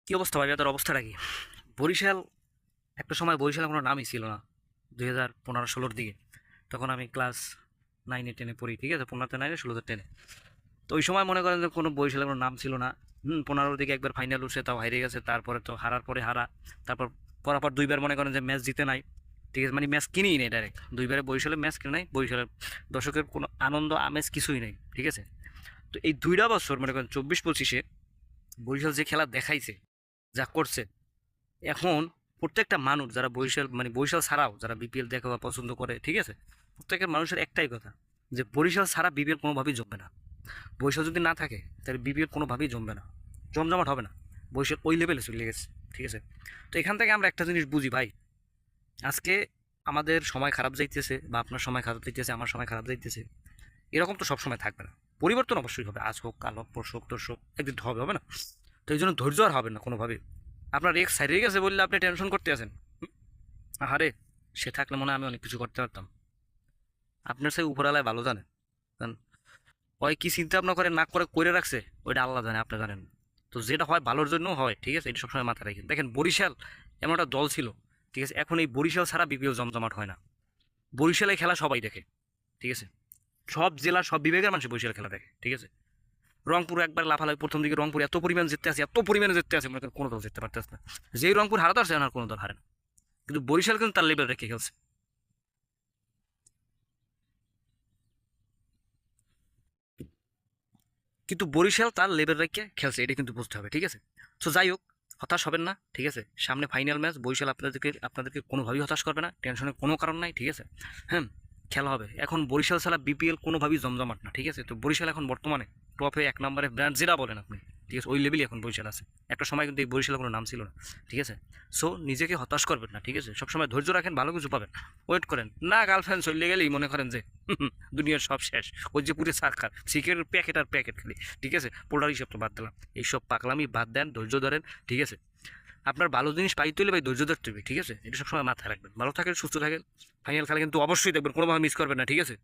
কি অবস্থা ভাই, তার অবস্থাটা কি? বরিশাল, একটা সময় বরিশালের কোনো নামই ছিল না। 2015-16 দিকে, তখন আমি ক্লাস 9-10 পড়ি, ঠিক আছে, 15-9, 16-10। তো ওই সময় মনে করেন যে কোনো বরিশালের কোনো নাম ছিল না। 15 দিকে একবার ফাইনাল উঠছে, তাও হারিয়ে গেছে। তারপরে তো হারার পরে হারা, তারপর পরাপর দুইবার মনে করেন যে ম্যাচ জিতে নাই, ঠিক আছে, মানে ম্যাচ কিনেই নেই ডাইরেক্ট। দুইবারে বরিশালে ম্যাচ কিনে নাই, বরিশালের দর্শকের কোনো আনন্দ আমেজ কিছুই নেই, ঠিক আছে। তো এই 2টা বছর মনে করেন 24-25-এ বরিশাল যে খেলা দেখাইছে, যা করছে, এখন প্রত্যেকটা মানুষ যারা বরিশাল, মানে বরিশাল ছাড়াও যারা বিপিএল দেখে বা পছন্দ করে, ঠিক আছে, প্রত্যেকের মানুষের একটাই কথা, যে বরিশাল ছাড়া বিপিএল কোনোভাবেই জমবে না। বরিশাল যদি না থাকে তাহলে বিপিএল কোনোভাবেই জমবে না, জমজমাট হবে না। বরিশাল ওই লেভেলে চলে গেছে, ঠিক আছে। তো এখান থেকে আমরা একটা জিনিস বুঝি ভাই, আজকে আমাদের সময় খারাপ যাইতেছে, বা আপনার সময় খারাপ যাইতেছে, আমার সময় খারাপ যাইতেছে, এরকম তো সব সময় থাকবে না। পরিবর্তন অবশ্যই হবে, আজ হোক কাল হোক পরশু হোক তরশু হোক, একদিন তো হবে, হবে না? তো এই জন্য ধৈর্য আর হবে না কোনোভাবে। আপনার এক্স হারিয়ে গেছে বললে আপনি টেনশন করতে আছেন, আহারে, সে থাকলে মনে হয় আমি অনেক কিছু করতে পারতাম। আপনার সেই উপরালায় ভালো জানে, কারণ ওই কি চিন্তা ভাবনা করে না করে করে রাখছে, ওইটা আল্লাহ জানে, আপনি জানেন। তো যেটা হয় ভালোর জন্য হয়, ঠিক আছে, এটা সবসময় মাথায় রাখেন। দেখেন বরিশাল এমন একটা দল ছিল, ঠিক আছে, এখন এই বরিশাল ছাড়া বিপিএল জমজমাট হয় না। বরিশালে খেলা সবাই দেখে, ঠিক আছে, সব জেলা সব বিভাগের মানুষ বরিশাল খেলা দেখে, ঠিক আছে। রংপুর একবার লাফালাফি, প্রথম দিকে রংপুর এত পরিমাণ জিততে আছে, এত পরিমাণে জিততে আছে, মনে করেন কোনো দল জিততে পারতেছে না। যেই রংপুর হারাতে পারছে আর কোনো দল হারে না, কিন্তু বরিশাল কিন্তু তার লেভেল রেখে খেলছে। কিন্তু বরিশাল তার লেভেল রেখে খেলছে, এটা কিন্তু বুঝতে হবে, ঠিক আছে। তো যাই হোক, হতাশ হবেন না, ঠিক আছে। সামনে ফাইনাল ম্যাচ, বরিশাল আপনাদেরকে আপনাদেরকে কোনোভাবেই হতাশ করবে না, টেনশনের কোনো কারণ নাই, ঠিক আছে। হ্যাঁ, খেলা হবে। এখন বরিশাল ছাড়া বিপিএল কোনোভাবেই জমজমাট না, ঠিক আছে। তো বরিশাল এখন বর্তমানে টপে, 1 নম্বরে ব্র্যান্ড যেটা বলেন আপনি, ঠিক আছে, ওই লেভেলই এখন বরিশাল আছে। একটা সময় কিন্তু এই বরিশালের কোনো নাম ছিল না, ঠিক আছে। সো নিজেকে হতাশ করবেন না, ঠিক আছে, সবসময় ধৈর্য রাখেন, ভালো কিছু পাবেন। ওয়েট করেন না, গার্লফ্রেন্ড চলে গেলেই মনে করেন যে দুনিয়ার সব শেষ। ওই যে পুরো সারখার সিগারেটের প্যাকেট আর প্যাকেট খালি, ঠিক আছে। পোলার হিসাব তো বাদ দিলাম, এইসব পাকলামি বাদ দেন, ধৈর্য ধরেন, ঠিক আছে। আপনার ভালো জিনিস পাইতে হলে ভাই ধৈর্য ধরতে হবে, ঠিক আছে, এটা সবসময় মাথায় রাখবেন। ভালো থাকেন, সুস্থ থাকেন। ফাইনাল খেলা কিন্তু অবশ্যই দেখবেন, কোনোভাবে মিস করবেন না, ঠিক আছে।